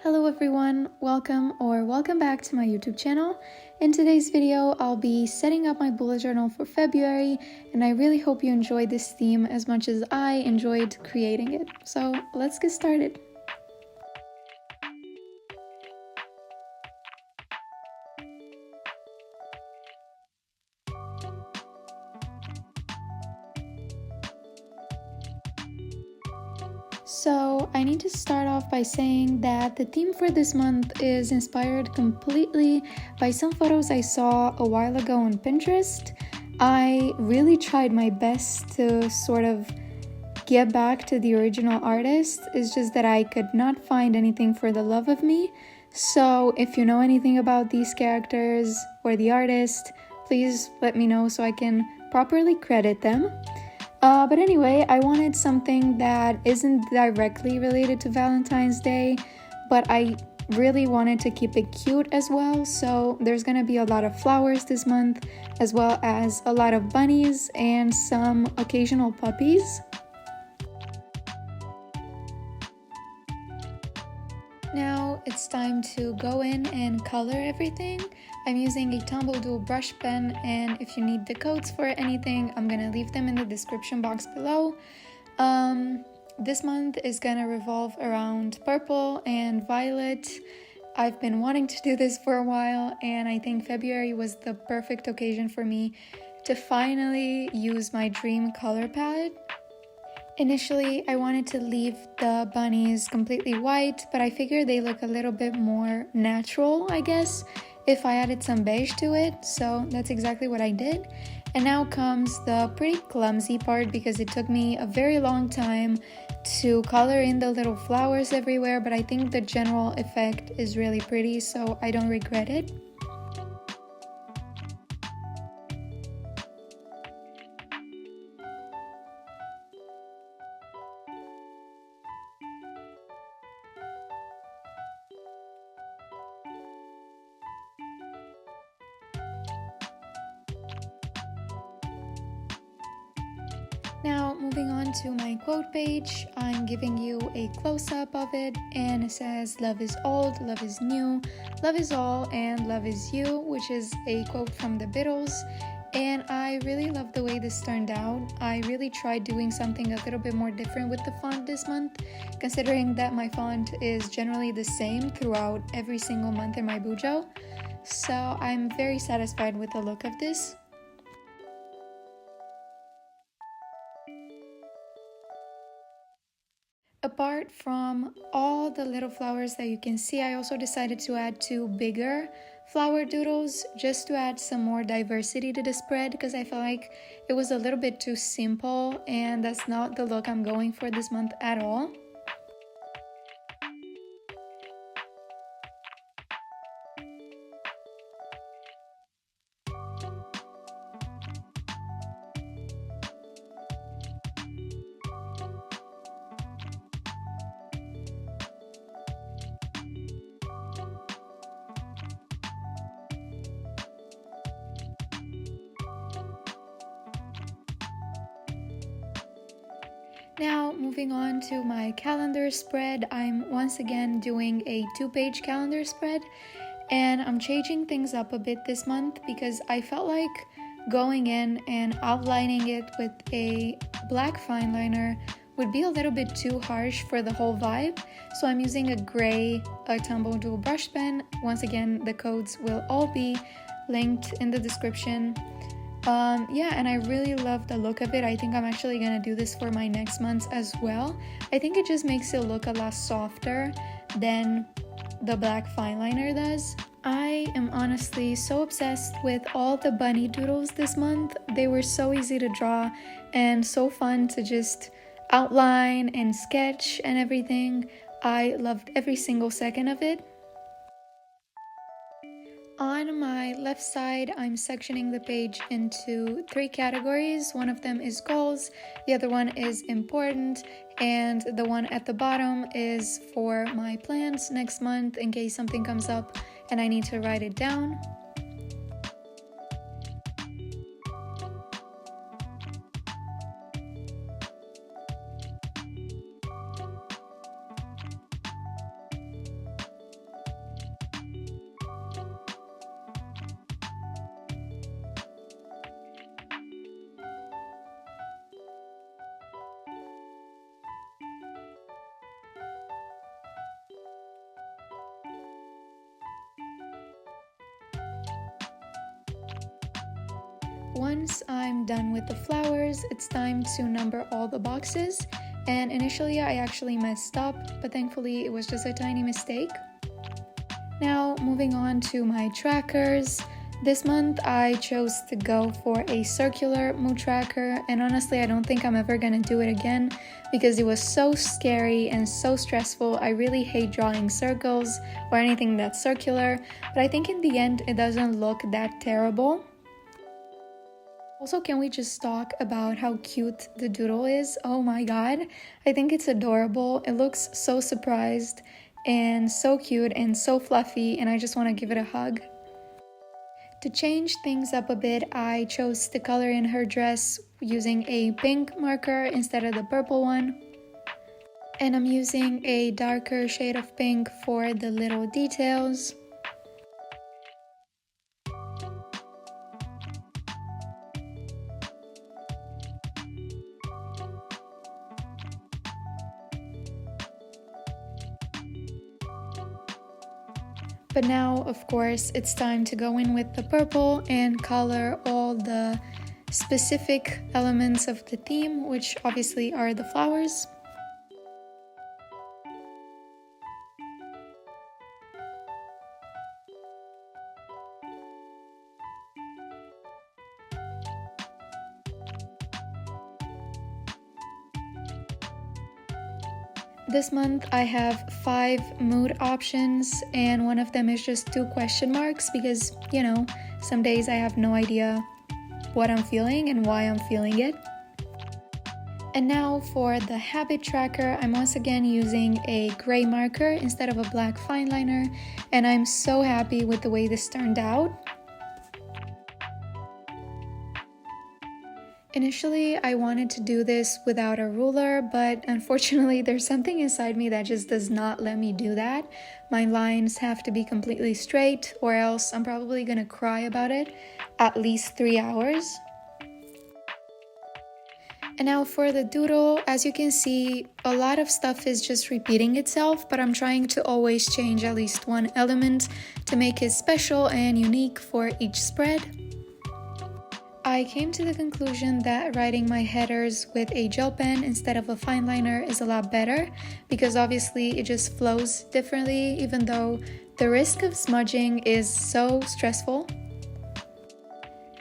Hello everyone, welcome back to my YouTube channel. In today's video, I'll be setting up my bullet journal for February, and I really hope you enjoyed this theme as much as I enjoyed creating it. So let's get started. So I need to start off by saying that the theme for this month is inspired completely by some photos I saw a while ago on Pinterest. I really tried my best to sort of get back to the original artist. It's just that I could not find anything for the love of me. So if you know anything about these characters or the artist, please let me know so I can properly credit them. But anyway, I wanted something that isn't directly related to Valentine's Day, but I really wanted to keep it cute as well. So there's gonna be a lot of flowers this month, as well as a lot of bunnies and some occasional puppies. Now it's time to go in and color everything. I'm using a Tombow dual brush pen, and if you need the codes for anything, I'm gonna leave them in the description box below. This month is gonna revolve around purple and violet. I've been wanting to do this for a while, and I think February was the perfect occasion for me to finally use my dream color palette. Initially, I wanted to leave the bunnies completely white, but I figured they look a little bit more natural, I guess, if I added some beige to it, so that's exactly what I did. And now comes the pretty clumsy part, because it took me a very long time to color in the little flowers everywhere, but I think the general effect is really pretty, so I don't regret it. Now, moving on to my quote page, I'm giving you a close-up of it, and it says, "Love is old, love is new, love is all, and love is you," which is a quote from the Beatles. And I really love the way this turned out. I really tried doing something a little bit more different with the font this month, considering that my font is generally the same throughout every single month in my bujo. So I'm very satisfied with the look of this. Apart from all the little flowers that you can see, I also decided to add two bigger flower doodles just to add some more diversity to the spread, because I felt like it was a little bit too simple, and that's not the look I'm going for this month at all. Now, moving on to my calendar spread, I'm once again doing a 2-page calendar spread, and I'm changing things up a bit this month because I felt like going in and outlining it with a black fine liner would be a little bit too harsh for the whole vibe. So I'm using a gray Tombow dual brush pen. Once again, the codes will all be linked in the description. Yeah, and I really love the look of it. I think I'm actually gonna do this for my next months as well. I think it just makes it look a lot softer than the black fine liner does. I am honestly so obsessed with all the bunny doodles this month. They were so easy to draw and so fun to just outline and sketch and everything. I loved every single second of it. On my left side, I'm sectioning the page into 3 categories. One of them is goals, the other one is important, and the one at the bottom is for my plans next month in case something comes up and I need to write it down. Once I'm done with the flowers, it's time to number all the boxes. And initially I actually messed up, but thankfully it was just a tiny mistake. Now moving on to my trackers. This month I chose to go for a circular mood tracker, and honestly I don't think I'm ever gonna do it again because it was so scary and so stressful. I really hate drawing circles or anything that's circular, but I think in the end it doesn't look that terrible. Also, can we just talk about how cute the doodle is? Oh my god, I think it's adorable. It looks so surprised and so cute and so fluffy, and I just want to give it a hug. To change things up a bit, I chose to color in her dress using a pink marker instead of the purple one. And I'm using a darker shade of pink for the little details. But now, of course, it's time to go in with the purple and color all the specific elements of the theme, which obviously are the flowers. This month I have 5 mood options, and one of them is just 2 question marks because, you know, some days I have no idea what I'm feeling and why I'm feeling it. And now for the habit tracker, I'm once again using a gray marker instead of a black fine liner, and I'm so happy with the way this turned out. Initially, I wanted to do this without a ruler, but unfortunately there's something inside me that just does not let me do that. My lines have to be completely straight, or else I'm probably gonna cry about it at least 3 hours. And now for the doodle, as you can see, a lot of stuff is just repeating itself, but I'm trying to always change at least one element to make it special and unique for each spread. I came to the conclusion that writing my headers with a gel pen instead of a fine liner is a lot better because obviously it just flows differently, even though the risk of smudging is so stressful.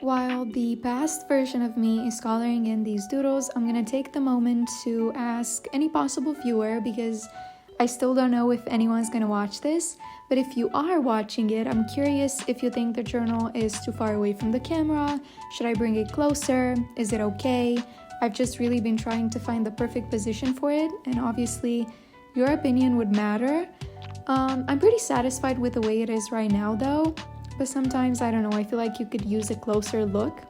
While the past version of me is coloring in these doodles, I'm gonna take the moment to ask any possible viewer, because I still don't know if anyone's gonna watch this, but if you are watching it, I'm curious if you think the journal is too far away from the camera. Should I bring it closer? Is it okay? I've just really been trying to find the perfect position for it, and obviously your opinion would matter. I'm pretty satisfied with the way it is right now though, but sometimes, I don't know, I feel like you could use a closer look.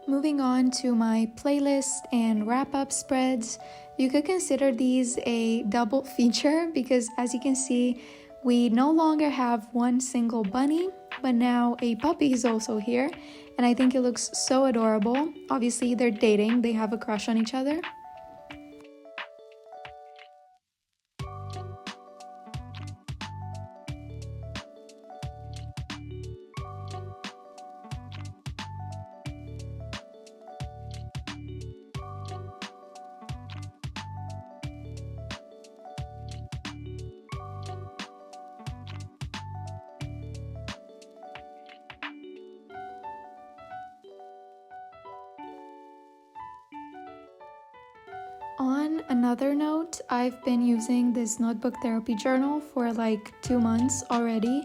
Moving on to my playlist and wrap-up spreads, you could consider these a double feature because, as you can see, we no longer have one single bunny, but now a puppy is also here, and I think it looks so adorable. Obviously, they're dating, they have a crush on each other. On another note, I've been using this notebook therapy journal for like 2 months already,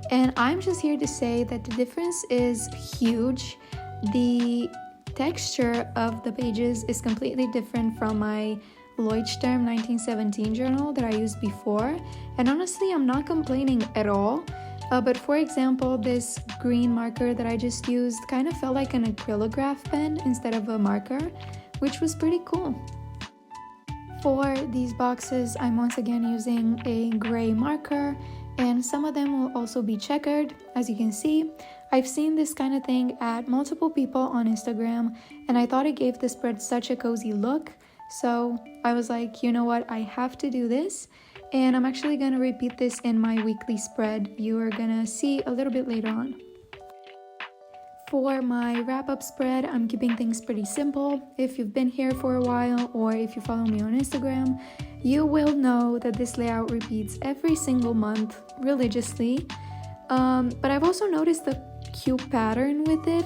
and I'm just here to say that the difference is huge. The texture of the pages is completely different from my Leuchtturm 1917 journal that I used before, and honestly I'm not complaining at all. But for example, this green marker that I just used kind of felt like an acrylograph pen instead of a marker, which was pretty cool. For these boxes, I'm once again using a gray marker, and some of them will also be checkered. As you can see, I've seen this kind of thing at multiple people on Instagram, and I thought it gave the spread such a cozy look. So I was like, you know what, I have to do this. And I'm actually gonna repeat this in my weekly spread. You are gonna see a little bit later on. For my wrap-up spread, I'm keeping things pretty simple. If you've been here for a while or if you follow me on Instagram, you will know that this layout repeats every single month religiously. But I've also noticed the cute pattern with it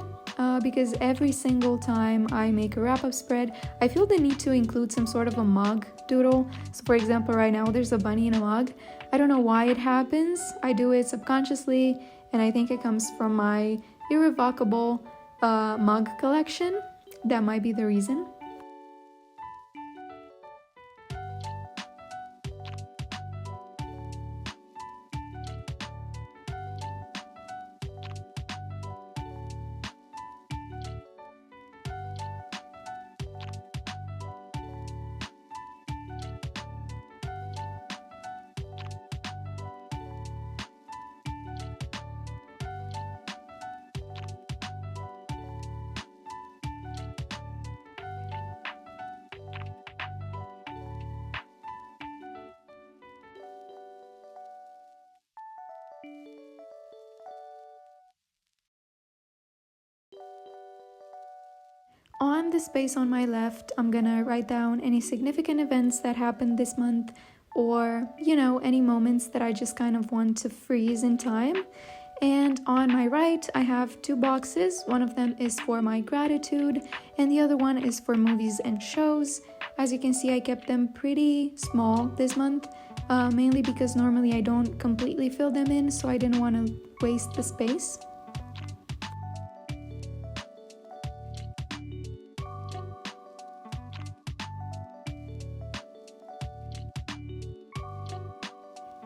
because every single time I make a wrap-up spread, I feel the need to include some sort of a mug doodle. So for example, right now there's a bunny in a mug. I don't know why it happens. I do it subconsciously, and I think it comes from my irrevocable mug collection. That might be the reason. On the space on my left, I'm gonna write down any significant events that happened this month, or, any moments that I just kind of want to freeze in time. And on my right, I have two boxes. One of them is for my gratitude, and the other one is for movies and shows. As you can see, I kept them pretty small this month, mainly because normally I don't completely fill them in, so I didn't want to waste the space.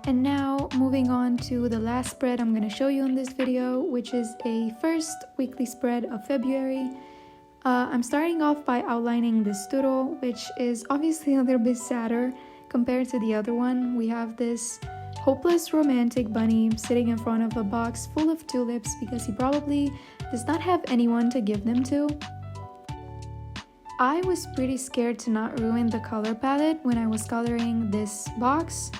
And now moving on to the last spread I'm going to show you in this video, which is a first weekly spread of February. I'm starting off by outlining this doodle, which is obviously a little bit sadder compared to the other one. We have this hopeless romantic bunny sitting in front of a box full of tulips because he probably does not have anyone to give them to. I was pretty scared to not ruin the color palette when I was coloring this box.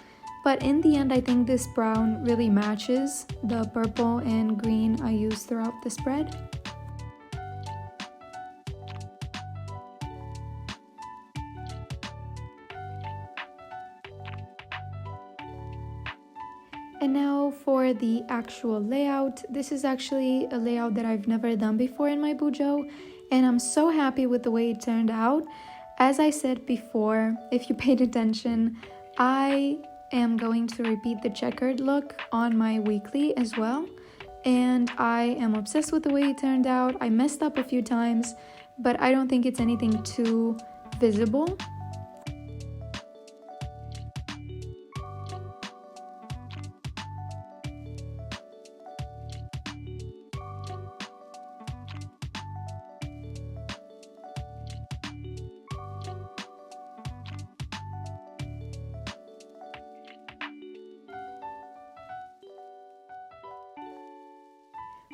But in the end, I think this brown really matches the purple and green I used throughout the spread. And now for the actual layout. This is actually a layout that I've never done before in my bujo, and I'm so happy with the way it turned out. As I said before, if you paid attention, I am going to repeat the checkered look on my weekly as well, and I am obsessed with the way it turned out. I messed up a few times, but I don't think it's anything too visible.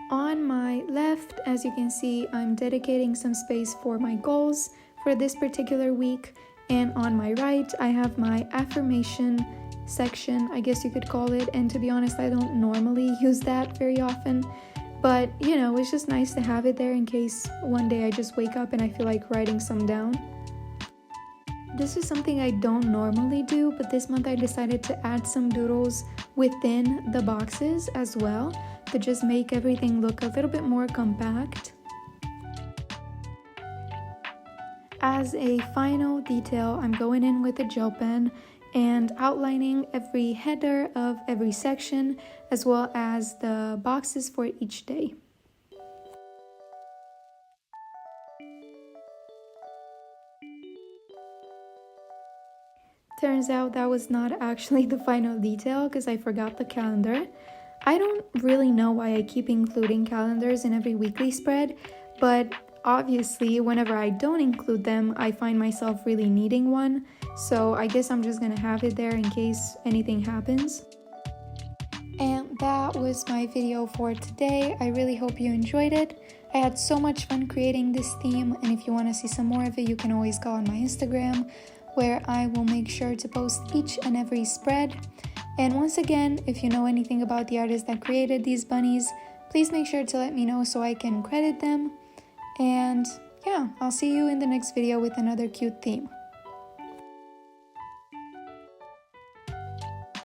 On my left, as you can see, I'm dedicating some space for my goals for this particular week. And on my right, I have my affirmation section, I guess you could call it. And to be honest, I don't normally use that very often. But, it's just nice to have it there in case one day I just wake up and I feel like writing some down. This is something I don't normally do, but this month I decided to add some doodles within the boxes as well, to just make everything look a little bit more compact. As a final detail, I'm going in with a gel pen and outlining every header of every section, as well as the boxes for each day. Turns out that was not actually the final detail because I forgot the calendar. I don't really know why I keep including calendars in every weekly spread, but obviously whenever I don't include them, I find myself really needing one. So I guess I'm just gonna have it there in case anything happens. that was my video for today. I really hope you enjoyed it. I had so much fun creating this theme, and if you want to see some more of it, you can always go on my Instagram, where I will make sure to post each and every spread. And once again, if you know anything about the artist that created these bunnies, please make sure to let me know so I can credit them. And yeah, I'll see you in the next video with another cute theme.